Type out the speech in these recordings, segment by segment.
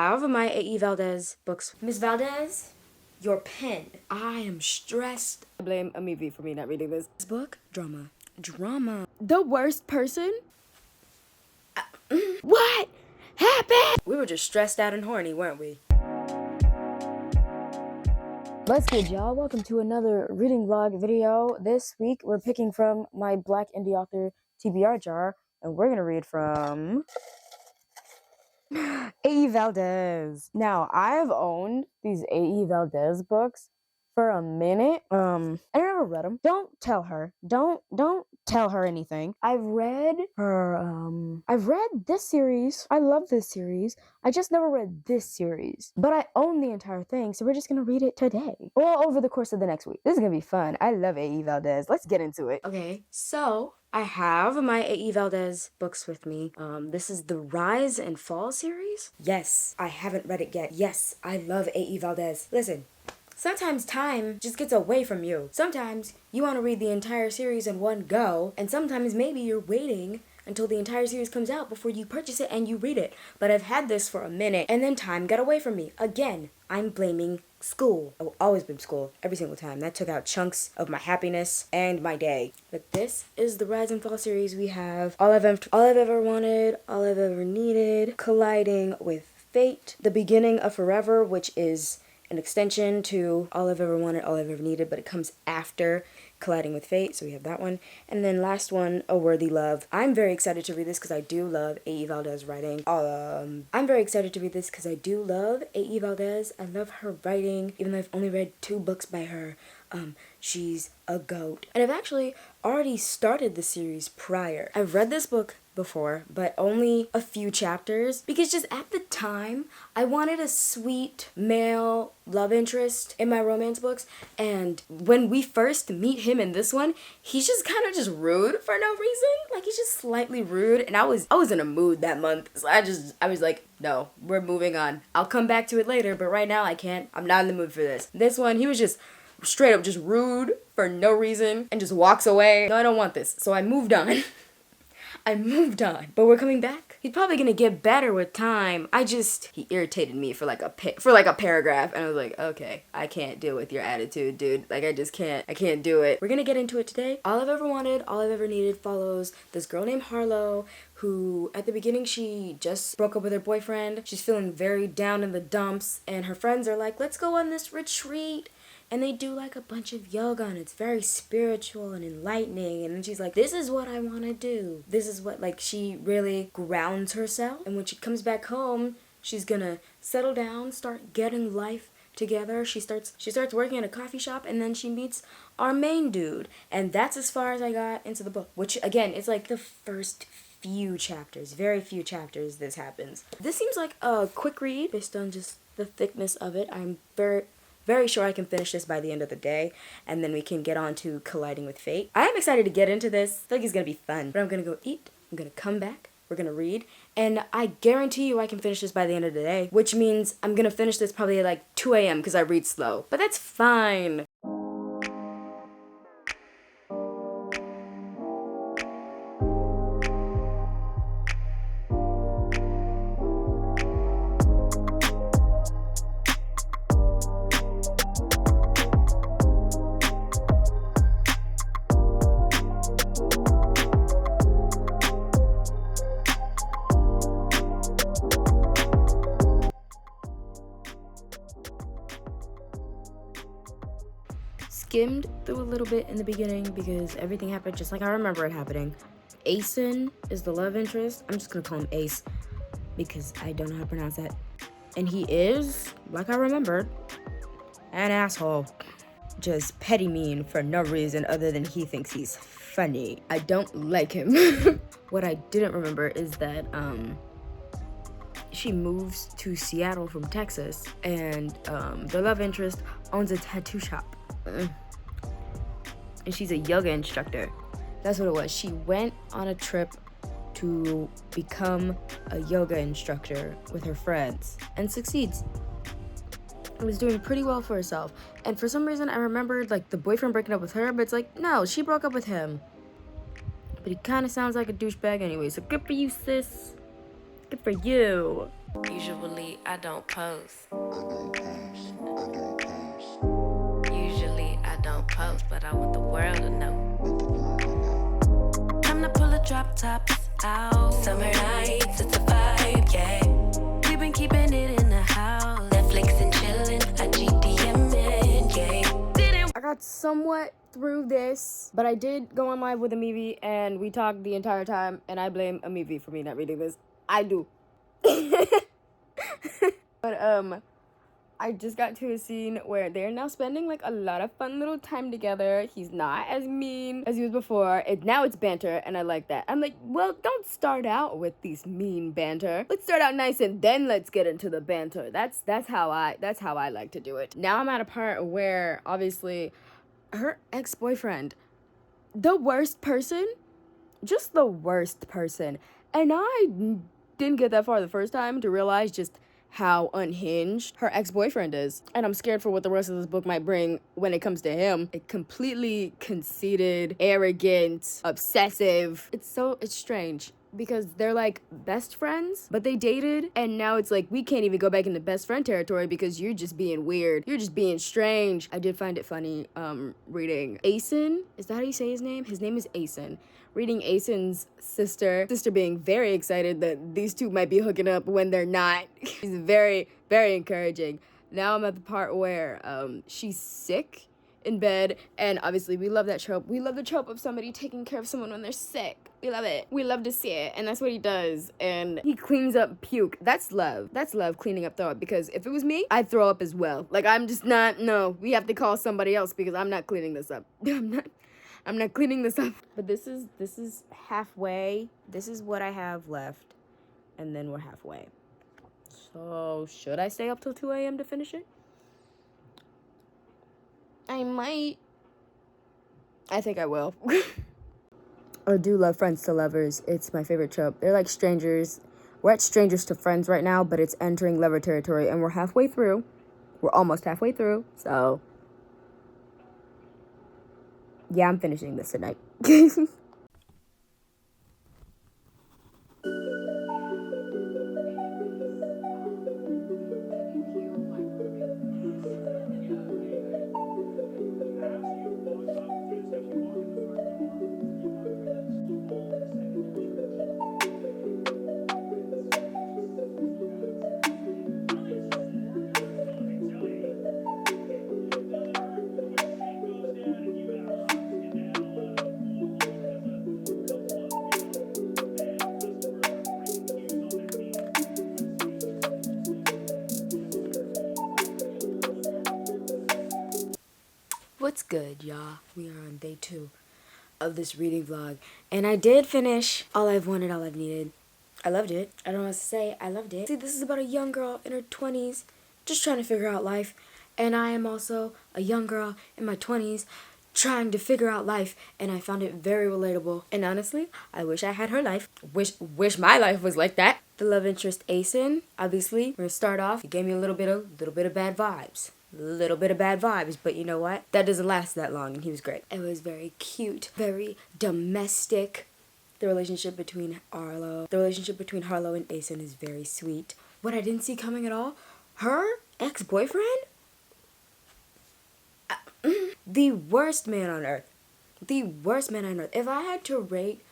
I have my A.E. Valdez books. Miss Valdez, your pen. I am stressed. I blame Amivi for me not reading this book. Drama. The worst person? What happened? We were just stressed out and horny, weren't we? What's good, y'all? Welcome to another reading vlog video. This week, we're picking from my Black Indie Author TBR jar, and we're gonna read from A.E. Valdez. Now, I've owned these A.E. Valdez books for a minute. I never read them. Don't tell her. Don't tell her anything. I've read this series. I love this series. I just never read this series. But I own the entire thing, so we're just gonna read it today. Well, over the course of the next week. This is gonna be fun. I love A.E. Valdez. Let's get into it. Okay, so I have my A.E. Valdez books with me. This is the Rise and Fall series. Yes, I haven't read it yet. Yes, I love A.E. Valdez. Listen, sometimes time just gets away from you. Sometimes you want to read the entire series in one go, and sometimes maybe you're waiting until the entire series comes out before you purchase it and you read it. But I've had this for a minute, and then time got away from me. Again, I'm blaming school. I've always been school, every single time. That took out chunks of my happiness and my day. But this is the Rise and Fall series. We have All I've Ever Wanted, All I've Ever Needed, Colliding with Fate, The Beginning of Forever, which is an extension to All I've Ever Wanted, All I've Ever Needed, but it comes after Colliding with Fate, so we have that one. And then last one, A Worthy Love. I'm very excited to read this because I do love A.E. Valdez writing. I'm very excited to read this because I do love A.E. Valdez. I love her writing, even though I've only read 2 books by her. She's a goat. And I've actually already started the series prior. I've read this book before, but only a few chapters, because just at the time I wanted a sweet male love interest in my romance books, and when we first meet him in this one, he's just kind of just rude for no reason. Like, he's just slightly rude, and I was in a mood that month, so I was like, no, we're moving on. I'll come back to it later, but right now I can't. I'm not in the mood for this. This one, he was just straight up just rude for no reason and just walks away. No, I don't want this. So I moved on. But we're coming back. He's probably gonna get better with time. He irritated me for like a paragraph, and I was like, okay, I can't deal with your attitude, dude. Like, I can't do it. We're gonna get into it today. All I've Ever Wanted, All I've Ever Needed follows this girl named Harlow, who at the beginning, she just broke up with her boyfriend. She's feeling very down in the dumps, and her friends are like, let's go on this retreat. And they do like a bunch of yoga, and it's very spiritual and enlightening. And then she's like, this is what I want to do. This is what, like, she really grounds herself. And when she comes back home, she's gonna settle down, start getting life together. She starts working at a coffee shop, and then she meets our main dude. And that's as far as I got into the book, which again, it's like the first few chapters, very few chapters this happens. This seems like a quick read based on just the thickness of it. I'm very sure I can finish this by the end of the day, and then we can get on to Colliding with Fate. I am excited to get into this. I feel like it's gonna be fun. But I'm gonna go eat, I'm gonna come back, we're gonna read, and I guarantee you I can finish this by the end of the day, which means I'm gonna finish this probably at like 2 a.m. because I read slow. But that's fine. Skimmed through a little bit in the beginning because everything happened just like I remember it happening. Acyn is the love interest. I'm just gonna call him Ace because I don't know how to pronounce that. And he is, like I remembered, an asshole. Just petty mean for no reason other than he thinks he's funny. I don't like him. What I didn't remember is that she moves to Seattle from Texas, and the love interest owns a tattoo shop. And she's a yoga instructor. That's what it was. She went on a trip to become a yoga instructor with her friends and succeeds. And was doing pretty well for herself. And for some reason, I remembered like the boyfriend breaking up with her, but it's like, no, she broke up with him. But he kind of sounds like a douchebag anyway, so good for you, sis. Good for you. Usually I don't post. Usually I don't post, but I want the world to know. Time to pull the drop tops out. Summer nights, it's a vibe, yeah. We've been keeping it in the house. Netflix and chillin', IGDMing, yeah. I got somewhat through this, but I did go on live with Amivi and we talked the entire time, and I blame Amivi for me not reading this. I do. But I just got to a scene where they're now spending like a lot of fun little time together. He's not as mean as he was before. Now it's banter, and I like that. I'm like, well, don't start out with these mean banter. Let's start out nice and then let's get into the banter. That's how I like to do it. Now I'm at a part where obviously her ex-boyfriend, the worst person, just the worst person. And I didn't get that far the first time to realize just how unhinged her ex-boyfriend is. And I'm scared for what the rest of this book might bring when it comes to him. A completely conceited, arrogant, obsessive. It's strange because they're like best friends, but they dated, and now it's like we can't even go back into best friend territory because you're just being weird. You're just being strange. I did find it funny reading Acyn. Is that how you say his name? His name is Acyn. Reading Acyn's sister being very excited that these two might be hooking up when they're not. She's very, very encouraging. Now I'm at the part where she's sick in bed, and obviously we love that trope. We love the trope of somebody taking care of someone when they're sick. We love it. We love to see it, and that's what he does. And he cleans up puke. That's love. That's love, cleaning up throw up, because if it was me, I'd throw up as well. Like, I'm just not, no, we have to call somebody else because I'm not cleaning this up. I'm not cleaning this up. But this is halfway. This is what I have left, and then we're halfway. So, should I stay up till 2 a.m. to finish it? I might. I think I will. I do love friends to lovers. It's my favorite trope. They're like strangers. We're at strangers to friends right now, but it's entering lover territory, and we're halfway through. We're almost halfway through, so yeah, I'm finishing this tonight. What's good, y'all? We are on day 2 of this reading vlog, and I did finish All I've Wanted, All I've Needed. I loved it. I don't know what to say. I loved it. See, this is about a young girl in her 20s just trying to figure out life, and I am also a young girl in my 20s trying to figure out life, and I found it very relatable. And honestly, I wish I had her life. Wish my life was like that. The love interest Acyn, obviously, we're gonna start off. He gave me a little bit of bad vibes. Little bit of bad vibes, but you know what? That doesn't last that long, and he was great. It was very cute, very domestic. The relationship between Harlow and Acyn is very sweet. What I didn't see coming at all, her ex-boyfriend? The worst man on earth. The worst man on earth. If I had to rate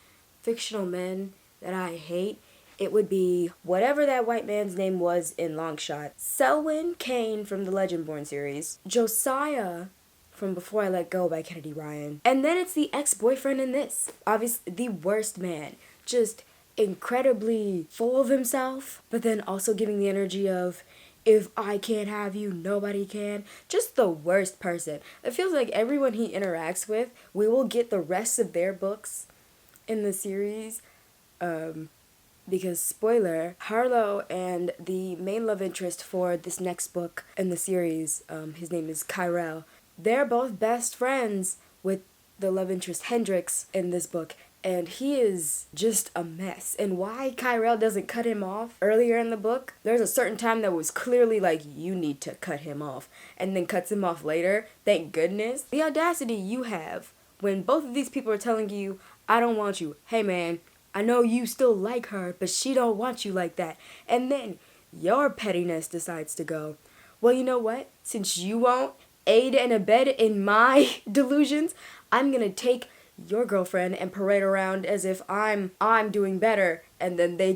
fictional men that I hate, it would be whatever that white man's name was in Longshot. Selwyn Kane from the Legendborn series. Josiah from Before I Let Go by Kennedy Ryan. And then it's the ex-boyfriend in this. Obviously, the worst man. Just incredibly full of himself, but then also giving the energy of, if I can't have you, nobody can. Just the worst person. It feels like everyone he interacts with, we will get the rest of their books in the series. Because, spoiler, Harlow and the main love interest for this next book in the series, his name is Kyrell, they're both best friends with the love interest Hendrix in this book, and he is just a mess. And why Kyrell doesn't cut him off earlier in the book, there's a certain time that was clearly like, you need to cut him off, and then cuts him off later. Thank goodness. The audacity you have when both of these people are telling you, I don't want you. Hey man, I know you still like her, but she don't want you like that. And then your pettiness decides to go, well, you know what? Since you won't aid and abet in my delusions, I'm gonna take your girlfriend and parade around as if I'm doing better. And then they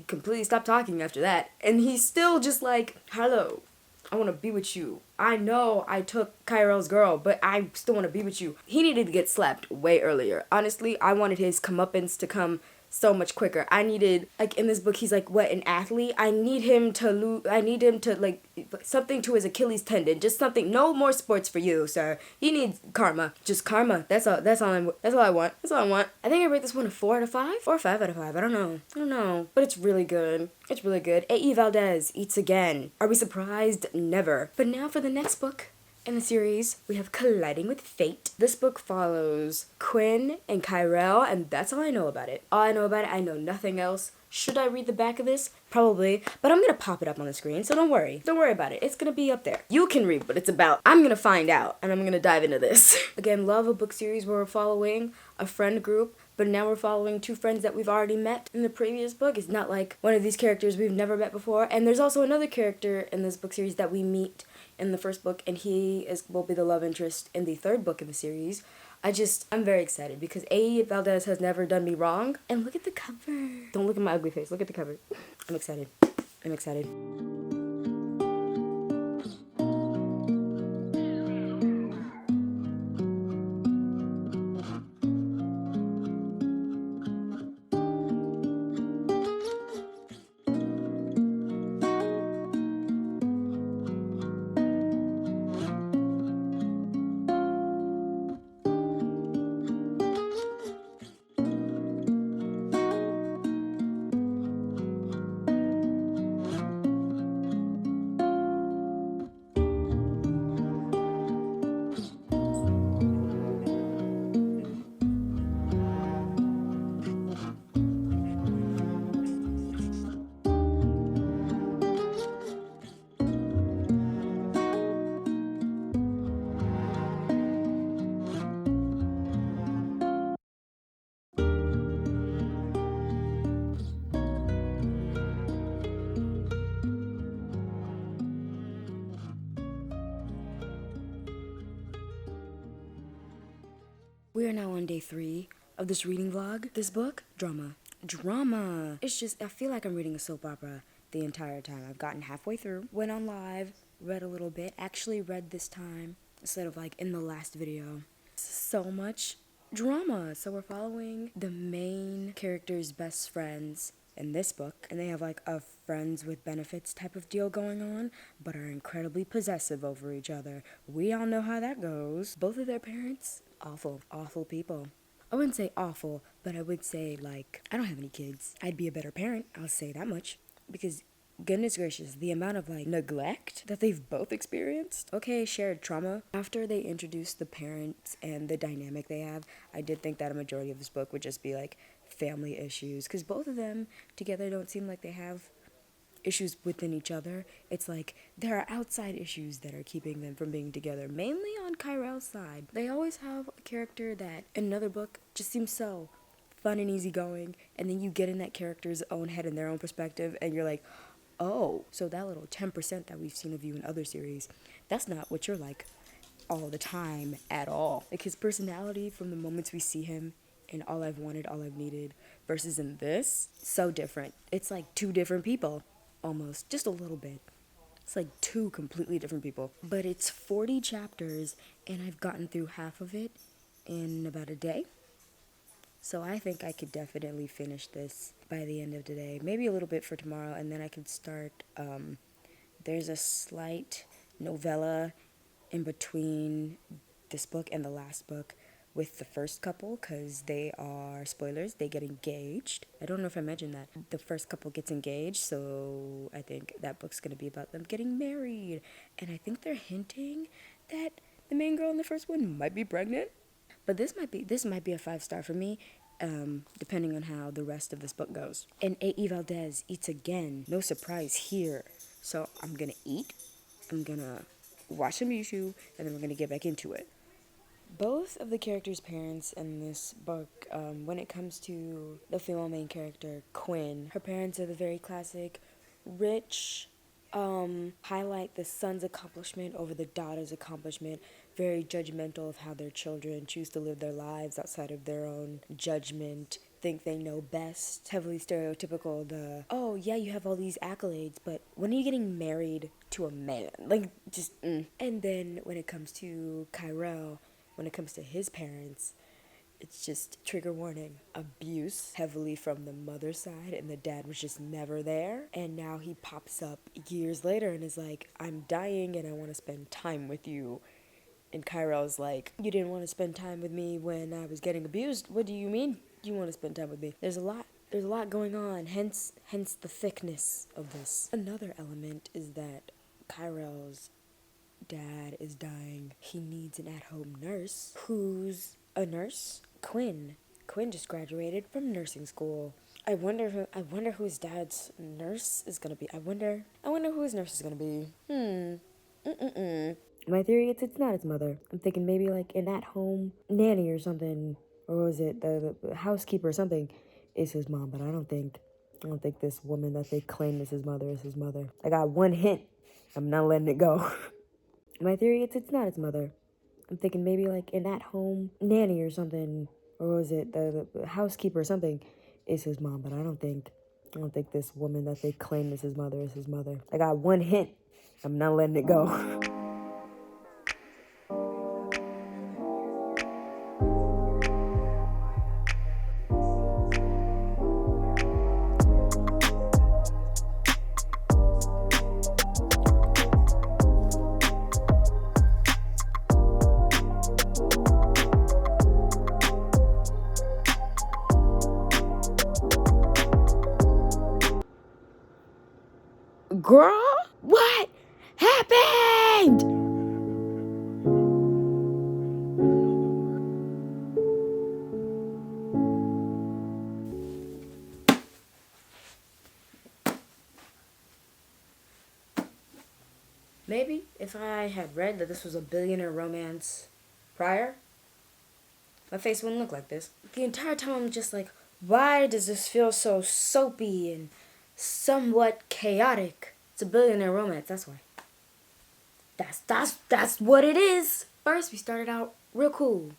completely stop talking after that. And he's still just like, hello, I want to be with you. I know I took Kyrell's girl, but I still want to be with you. He needed to get slapped way earlier. Honestly, I wanted his comeuppance to come so much quicker. I needed, like, in this book, he's like, what, an athlete? I need him to like, something to his Achilles tendon. Just something. No more sports for you, sir. He needs karma. Just karma. That's all I want. That's all I want. I think I rate this one a 4 out of 5? 4 or 5 out of 5. I don't know. But it's really good. It's really good. A.E. Valdez eats again. Are we surprised? Never. But now for the next book. In the series, we have Colliding with Fate. This book follows Quinn and Kyrell, and that's all I know about it. All I know about it, I know nothing else. Should I read the back of this? Probably, but I'm gonna pop it up on the screen, so don't worry. Don't worry about it. It's gonna be up there. You can read what it's about. I'm gonna find out, and I'm gonna dive into this. Again, love a book series where we're following a friend group, but now we're following 2 friends that we've already met in the previous book. It's not like one of these characters we've never met before, and there's also another character in this book series that we meet in the first book, and will be the love interest in the 3rd book in the series. I'm very excited because A. Valdez has never done me wrong. And look at the cover. Don't look at my ugly face. Look at the cover. I'm excited. We are now on day 3 of this reading vlog. This book, drama. It's just, I feel like I'm reading a soap opera the entire time. I've gotten halfway through, went on live, read a little bit, actually read this time instead of like in the last video. So much drama. So we're following the main character's best friends in this book, and they have like a friends with benefits type of deal going on, but are incredibly possessive over each other. We all know how that goes. Both of their parents, awful people. I wouldn't say awful, but I would say, like, I don't have any kids. I'd be a better parent, I'll say that much, because goodness gracious, the amount of like neglect that they've both experienced. Okay, shared trauma. After they introduced the parents and the dynamic they have, I did think that a majority of this book would just be like family issues, because both of them together don't seem like they have issues within each other. It's like there are outside issues that are keeping them from being together, mainly on Kyrell's side. They always have a character that in another book just seems so fun and easygoing, and then you get in that character's own head and their own perspective, and you're like, oh, so that little 10% that we've seen of you in other series, that's not what you're like all the time at all. Like his personality from the moments we see him in All I've Wanted, All I've Needed versus in this, so different. It's like 2 different people, almost, just a little bit. It's like 2 completely different people. But it's 40 chapters, and I've gotten through half of it in about a day. So I think I could definitely finish this by the end of today. Maybe a little bit for tomorrow, and then I could start, there's a slight novella in between this book and the last book with the first couple, because they are, spoilers, they get engaged. I don't know if I mentioned that. The first couple gets engaged, so I think that book's going to be about them getting married. And I think they're hinting that the main girl in the first one might be pregnant. But this might be a 5-star for me, depending on how the rest of this book goes. And A.E. Valdez eats again. No surprise here. So I'm going to eat, I'm going to watch some YouTube, and then we're going to get back into it. Both of the characters' parents in this book, when it comes to the female main character, Quinn, her parents are the very classic rich, highlight the son's accomplishment over the daughter's accomplishment, very judgmental of how their children choose to live their lives outside of their own judgment, think they know best, heavily stereotypical, oh yeah, you have all these accolades, but when are you getting married to a man? Like, just, And then when it comes to Kyrell, when it comes to his parents, it's just trigger warning. Abuse heavily from the mother's side, and the dad was just never there. And now he pops up years later and is like, I'm dying and I want to spend time with you. And Kyrell's like, you didn't want to spend time with me when I was getting abused. What do you mean you want to spend time with me? There's a lot going on, hence the thickness of this. Another element is that Kyrell's dad is dying. He needs an at-home nurse. Who's a nurse? Quinn. Quinn just graduated from nursing school. I wonder who his dad's nurse is gonna be. I wonder who his nurse is gonna be. My theory is it's not his mother. I'm thinking maybe like an at-home nanny or something, or was it the housekeeper or something is his mom. But I don't think this woman that they claim is his mother. I got one hint. I'm not letting it go. My theory is it's not his mother. I'm thinking maybe like an at-home nanny or something, or was it the housekeeper or something is his mom. But I don't think this woman that they claim is his mother. I got one hint. I'm not letting it go. Girl, what happened? Maybe if I had read that this was a billionaire romance prior, my face wouldn't look like this. The entire time I'm just like, why does this feel so soapy and somewhat chaotic? It's a billionaire romance, that's why. That's what it is. First, we started out real cool,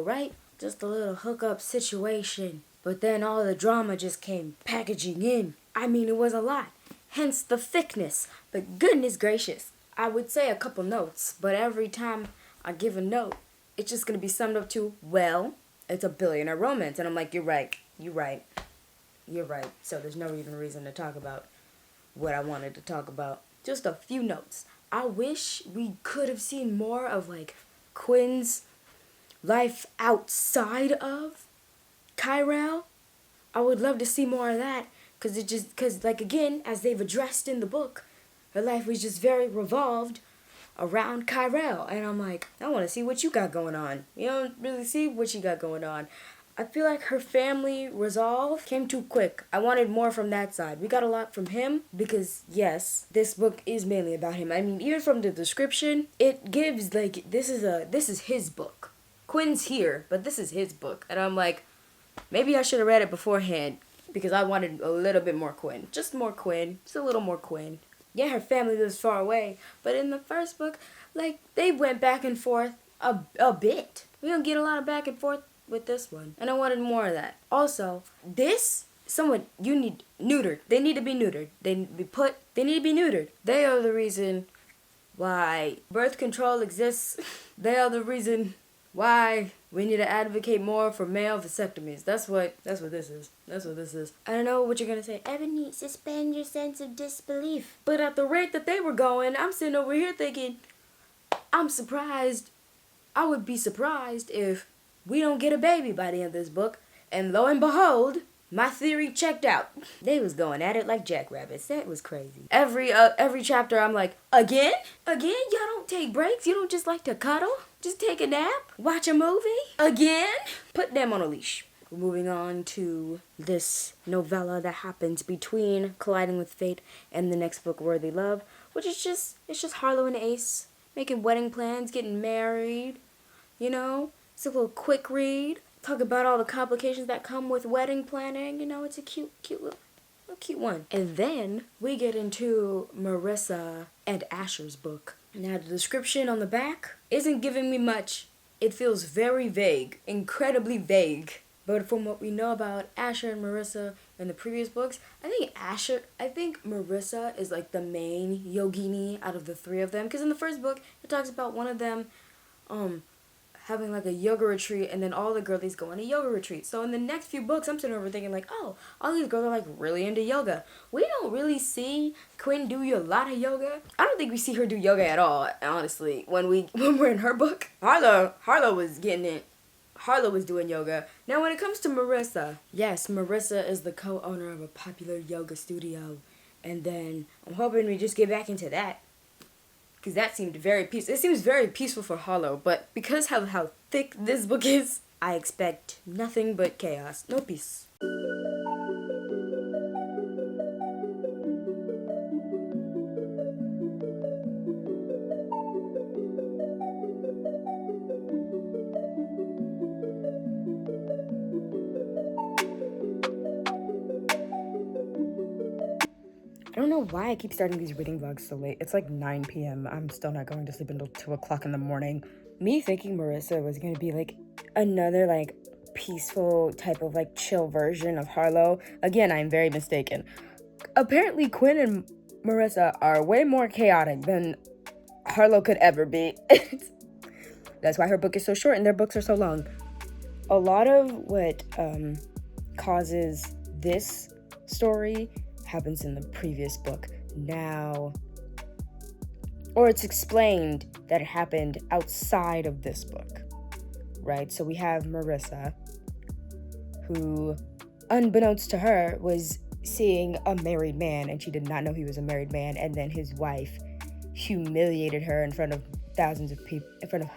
right? Just a little hookup situation. But then all the drama just came packaging in. I mean, it was a lot. Hence the thickness. But goodness gracious, I would say a couple notes, but every time I give a note, it's just going to be summed up to, well, it's a billionaire romance. And I'm like, you're right. So there's no even reason to talk about what I wanted to talk about. Just a few notes. I wish we could have seen more of, like, Quinn's life outside of Kyrell. I would love to see more of that, because, like, again, as they've addressed in the book, her life was just very revolved around Kyrell. And I'm like, I want to see what you got going on. You don't really see what you got going on. I feel like her family resolve came too quick. I wanted more from that side. We got a lot from him because, yes, this book is mainly about him. I mean, even from the description, it gives, like, this is his book. Quinn's here, but this is his book. And I'm like, maybe I should have read it beforehand because I wanted a little bit more Quinn. Just more Quinn. Just a little more Quinn. Yeah, her family lives far away, but in the first book, like, they went back and forth a bit. We don't get a lot of back and forth with this one, and I wanted more of that. Also, you need neutered. They need to be neutered. They need to be neutered. They are the reason why birth control exists. They are the reason why we need to advocate more for male vasectomies. That's what this is. I don't know what you're gonna say. Ebony, suspend your sense of disbelief. But at the rate that they were going, I'm sitting over here thinking, I'm surprised. I would be surprised if we don't get a baby by the end of this book. And lo and behold, my theory checked out. They was going at it like jackrabbits. That was crazy. Every chapter I'm like, again? Y'all don't take breaks? You don't just like to cuddle? Just take a nap? Watch a movie? Again? Put them on a leash. We're moving on to this novella that happens between Colliding with Fate and the next book, Worthy Love, which is just Harlow and Ace making wedding plans, getting married, you know? It's a little quick read. Talk about all the complications that come with wedding planning. You know, it's a cute little A cute one. And then we get into Marissa and Asher's book. Now the description on the back isn't giving me much. It feels very vague, incredibly vague. But from what we know about Asher and Marissa in the previous books, I think Marissa is like the main yogini out of the three of them. Because in the first book, it talks about one of them having like a yoga retreat, and then all the girlies go on a yoga retreat. So in the next few books, I'm sitting over thinking like, oh, all these girls are like really into yoga. We don't really see Quinn do a lot of yoga. I don't think we see her do yoga at all, honestly. When we're in her book, Harlow was getting it. Harlow was doing yoga. Now when it comes to Marissa, yes, Marissa is the co-owner of a popular yoga studio. And then I'm hoping we just get back into that. Because that seemed very peaceful. It seems very peaceful for Harlow, but because of how thick this book is, I expect nothing but chaos. No peace. I don't know why I keep starting these reading vlogs so late. It's like 9 p.m. I'm still not going to sleep until 2 o'clock in the morning. Me thinking Marissa was going to be like another like peaceful type of like chill version of Harlow. Again, I'm very mistaken. Apparently Quinn and Marissa are way more chaotic than Harlow could ever be. That's why her book is so short and their books are so long. A lot of what causes this story happens in the previous book now, or it's explained that it happened outside of this book, right? So we have Marissa, who, unbeknownst to her, was seeing a married man, and she did not know he was a married man, and then his wife humiliated her in front of thousands of people, in front of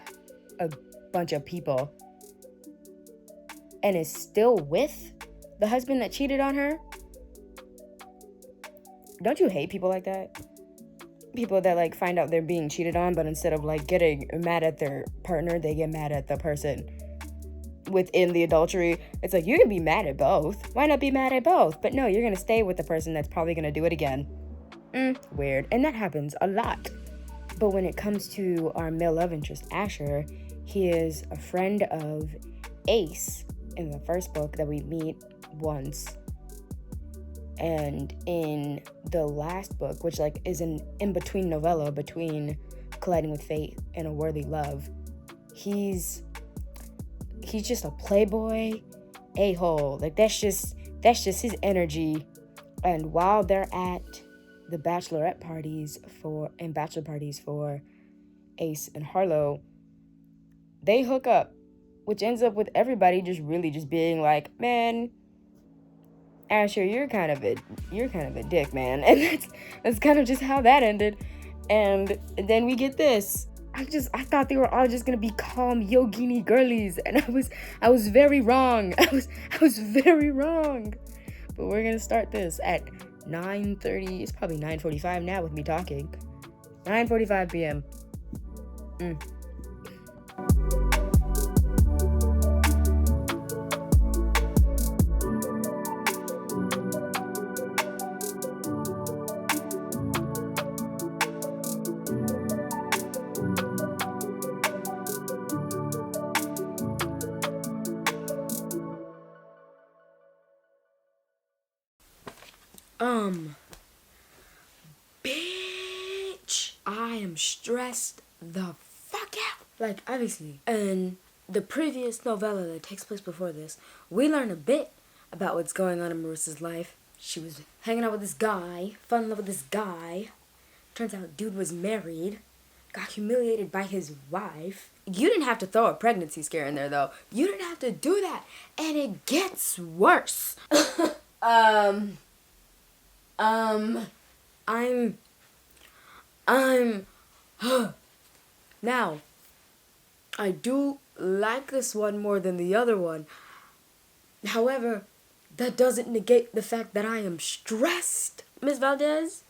a bunch of people, and is still with the husband that cheated on her. Don't you hate people like that? People that like find out they're being cheated on, but instead of like getting mad at their partner, they get mad at the person within the adultery. It's like, you can be mad at both. Why not be mad at both? But no, you're gonna stay with the person that's probably gonna do it again. Weird. And that happens a lot. But when it comes to our male love interest, Asher, he is a friend of Ace in the first book that we meet once. And in the last book, which like is an in-between novella between Colliding with Fate and A Worthy Love, he's just a playboy a-hole. Like that's just his energy. And while they're at the bachelor parties for Ace and Harlow, they hook up, which ends up with everybody just really just being like, man, Asher, you're kind of a dick, man. And that's kind of just how that ended. And then we get this. I thought they were all just gonna be calm yogini girlies, and I was very wrong. I was very wrong. But we're gonna start this at 9:30. It's probably 9:45 now with me talking. 9:45 p.m. Bitch, I am stressed the fuck out. Like, obviously, in the previous novella that takes place before this, we learn a bit about what's going on in Marissa's life. She was hanging out with this guy, fell in love with this guy. Turns out dude was married, got humiliated by his wife. You didn't have to throw a pregnancy scare in there, though. You didn't have to do that. And it gets worse. Now, I do like this one more than the other one. However, that doesn't negate the fact that I am stressed. Miss Valdez,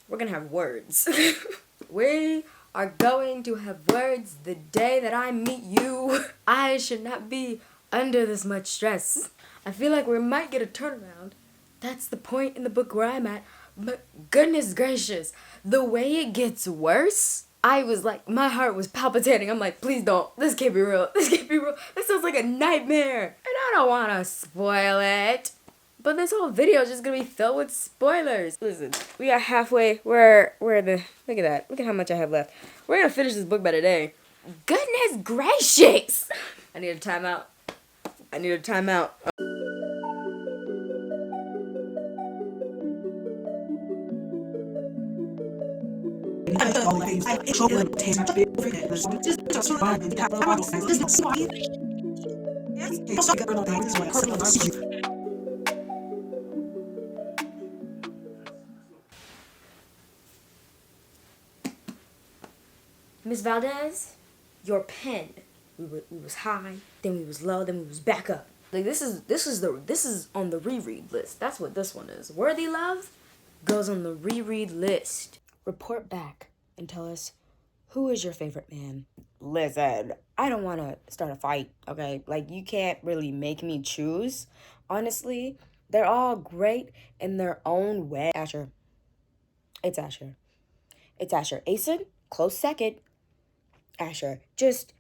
we're gonna have words. We are going to have words the day that I meet you. I should not be under this much stress. I feel like we might get a turnaround That's the point in the book where I'm at. But goodness gracious, the way it gets worse, I was like, my heart was palpitating. I'm like, please don't. This can't be real. This can't be real. This sounds like a nightmare. And I don't want to spoil it. But this whole video is just going to be filled with spoilers. Listen, we got halfway. Look at that. Look at how much I have left. We're going to finish this book by today. Goodness gracious. I need a timeout. Miss Valdez, your pen. We was high, then we was low, then we was back up. Like this is on the reread list. That's what this one is. Worthy Love goes on the reread list. Report back and tell us, who is your favorite man? Listen, I don't want to start a fight, okay? Like, you can't really make me choose. Honestly, they're all great in their own way. Asher. It's Asher. Acyn, close second. Asher. Just,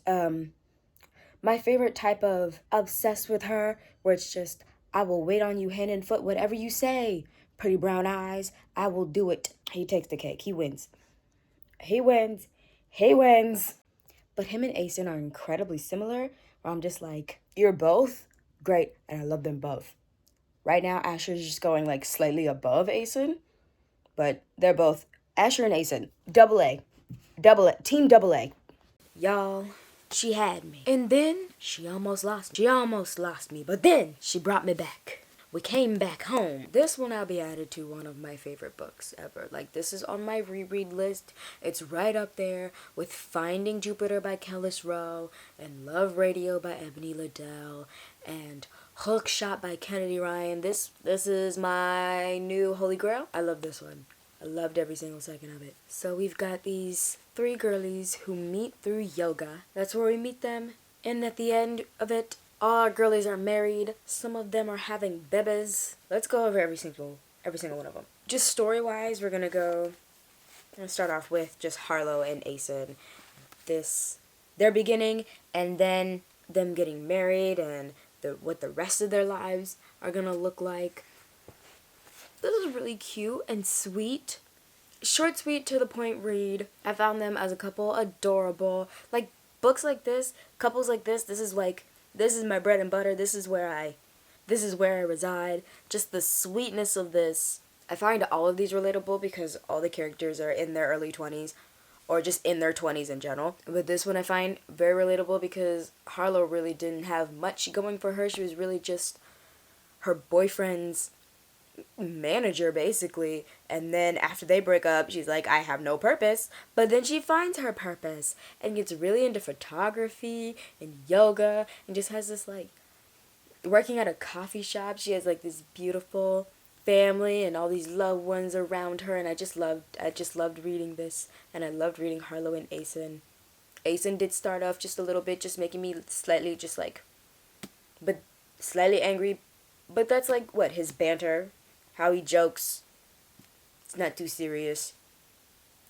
my favorite type of obsessed with her, where it's just, I will wait on you hand and foot, whatever you say. Pretty brown eyes, I will do it. He takes the cake. He wins. But him and Acyn are incredibly similar, where I'm just like, you're both great, and I love them both. Right now, Asher's just going like slightly above Acyn, but they're both Asher and Acyn. Double A. Team double A. Y'all, she had me. And then she almost lost me. But then she brought me back. We came back home. This will now be added to one of my favorite books ever. Like, this is on my reread list. It's right up there with Finding Jupiter by Kellis Rowe and Love Radio by Ebony Liddell and Hookshot by Kennedy Ryan. This is my new holy grail. I love this one. I loved every single second of it. So we've got these three girlies who meet through yoga. That's where we meet them. And at the end of it, all our girlies are married. Some of them are having bebes. Let's go over every single one of them. Just story-wise, we're gonna start off with just Harlow and Acyn. Their beginning, and then them getting married, and what the rest of their lives are gonna look like. This is really cute and sweet. Short, sweet, to the point read. I found them as a couple adorable. Like, books like this, couples like this is my bread and butter. This is where I reside. Just the sweetness of this. I find all of these relatable because all the characters are in their early 20s or just in their 20s in general. But this one I find very relatable because Harlow really didn't have much going for her. She was really just her boyfriend's manager, basically. And then after they break up, she's like, I have no purpose. But then she finds her purpose and gets really into photography and yoga and just has this, like, working at a coffee shop. She has, like, this beautiful family and all these loved ones around her, and I just loved reading this. And I loved reading Harlow and Acyn. Acyn did start off just a little bit, just making me slightly slightly angry. But that's like what his banter, how he jokes. It's not too serious.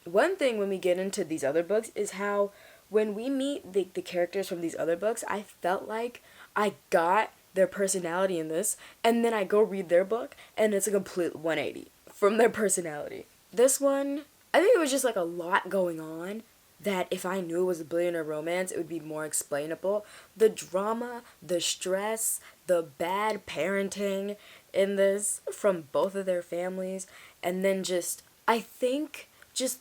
One thing when we get into these other books is how when we meet the characters from these other books, I felt like I got their personality in this, and then I go read their book, and it's a complete 180 from their personality. This one, I think it was just like a lot going on that if I knew it was a billionaire romance, it would be more explainable. The drama, the stress, the bad parenting in this from both of their families, and then I think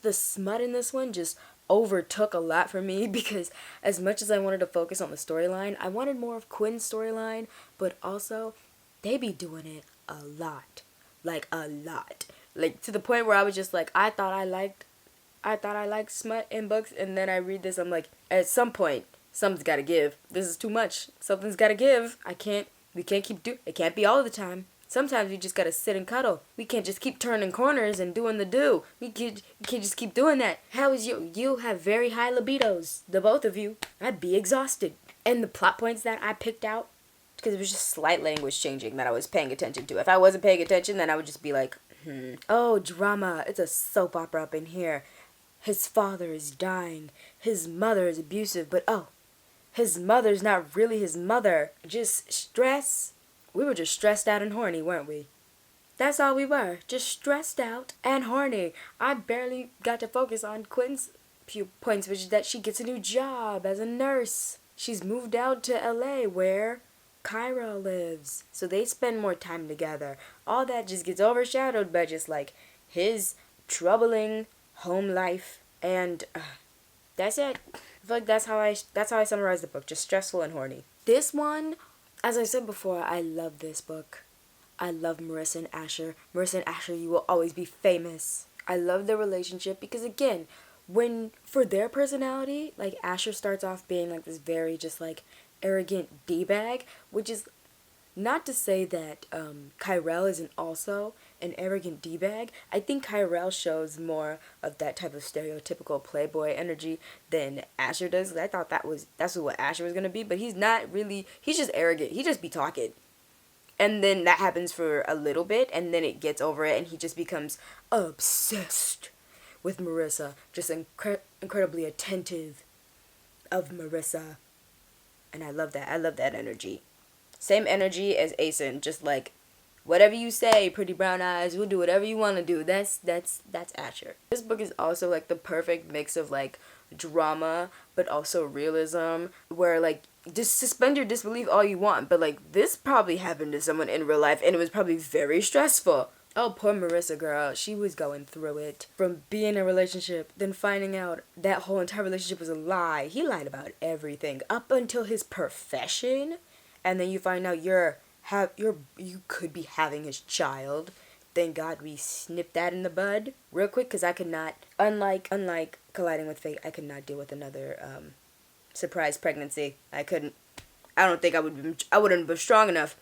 the smut in this one just overtook a lot for me because as much as I wanted to focus on the storyline, I wanted more of Quinn's storyline, but also they be doing it a lot. Like a lot. Like to the point where I was just like, I thought I liked smut in books, and then I read this, I'm like, at some point, something's gotta give. This is too much. Something's gotta give. We can't keep it can't be all the time. Sometimes we just gotta sit and cuddle. We can't just keep turning corners and doing the do. We can't just keep doing that. How is you have very high libidos, the both of you. I'd be exhausted. And the plot points that I picked out because it was just slight language changing that I was paying attention to. If I wasn't paying attention, then I would just be like, oh, drama, it's a soap opera up in here. His father is dying. His mother is abusive, but oh, his mother's not really his mother. Just stress. We were just stressed out and horny, weren't we? That's all we were. Just stressed out and horny. I barely got to focus on Quinn's few points, which is that she gets a new job as a nurse. She's moved out to LA where Kyrell lives. So they spend more time together. All that just gets overshadowed by just like his troubling home life, and that's it. I feel like that's how I summarize the book. Just stressful and horny. This one, as I said before, I love this book. I love Marissa and Asher. Marissa and Asher, you will always be famous. I love their relationship because, again, for their personality, like, Asher starts off being, like, this very just, like, arrogant D-bag, which is not to say that Kyrell isn't also an arrogant D-bag. I think Kyrell shows more of that type of stereotypical playboy energy than Asher does. I thought that's what Asher was going to be, but he's not really. He's just arrogant. He just be talking. And then that happens for a little bit, and then it gets over it, and he just becomes obsessed with Marissa. Just incredibly attentive of Marissa. And I love that. I love that energy. Same energy as acyn. Just like, whatever you say, pretty brown eyes, we'll do whatever you want to do. That's Asher. This book is also like the perfect mix of like drama, but also realism, where like, just suspend your disbelief all you want, but like, this probably happened to someone in real life, and it was probably very stressful. Oh, poor Marissa, girl. She was going through it. From being in a relationship, then finding out that whole entire relationship was a lie. He lied about everything, up until his profession, and then you find out you could be having his child. Thank God we snipped that in the bud real quick, because I could not, unlike Colliding with Fate, I could not deal with another surprise pregnancy. I couldn't. I don't think I wouldn't have been strong enough.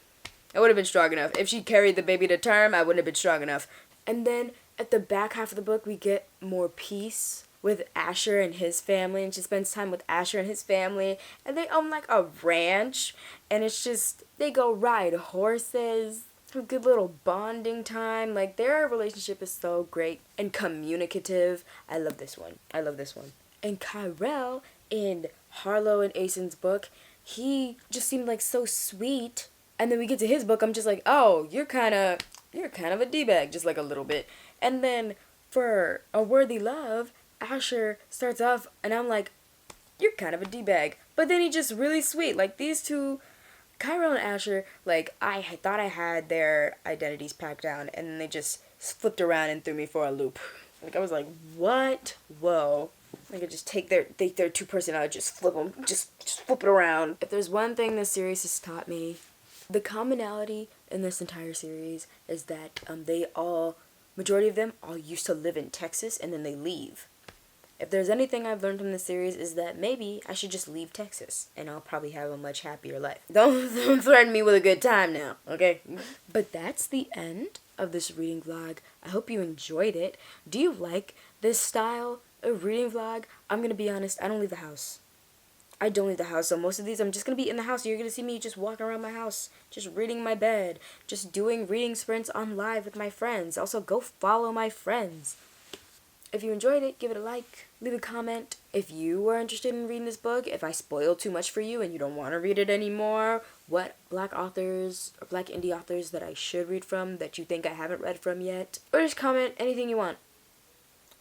I would have been strong enough. If she carried the baby to term, I wouldn't have been strong enough. And then at the back half of the book, we get more peace with Asher and his family, and she spends time with Asher and his family, and they own like a ranch, and it's just, they go ride horses, have a good little bonding time. Like, their relationship is so great and communicative. I love this one. And Kyrell, in Harlow and Acyn's book, he just seemed like so sweet. And then we get to his book, I'm just like, oh, you're kind of a D-bag, just like a little bit. And then for A Worthy Love, Asher starts off, and I'm like, you're kind of a D-bag. But then he's just really sweet. Like, these two, Kyrell and Asher, like, I thought I had their identities packed down, and then they just flipped around and threw me for a loop. Like, I was like, what? Whoa. I could just take their two personalities, just flip them, just flip it around. If there's one thing this series has taught me, the commonality in this entire series is that majority of them all used to live in Texas, and then they leave. If there's anything I've learned from this series is that maybe I should just leave Texas, and I'll probably have a much happier life. Don't threaten me with a good time now, okay? But that's the end of this reading vlog. I hope you enjoyed it. Do you like this style of reading vlog? I'm gonna be honest, I don't leave the house. So most of these I'm just going to be in the house. You're going to see me just walking around my house, just reading my bed, just doing reading sprints on live with my friends. Also, go follow my friends. If you enjoyed it, give it a like, leave a comment. If you were interested in reading this book, if I spoiled too much for you and you don't want to read it anymore, what Black authors or Black indie authors that I should read from that you think I haven't read from yet, or just comment anything you want.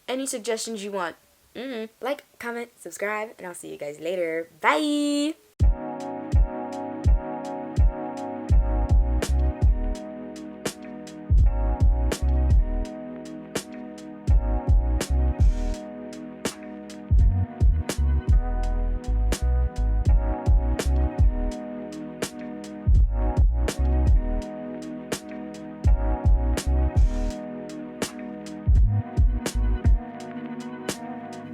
Any suggestions you want. Like, comment, subscribe, and I'll see you guys later. Bye!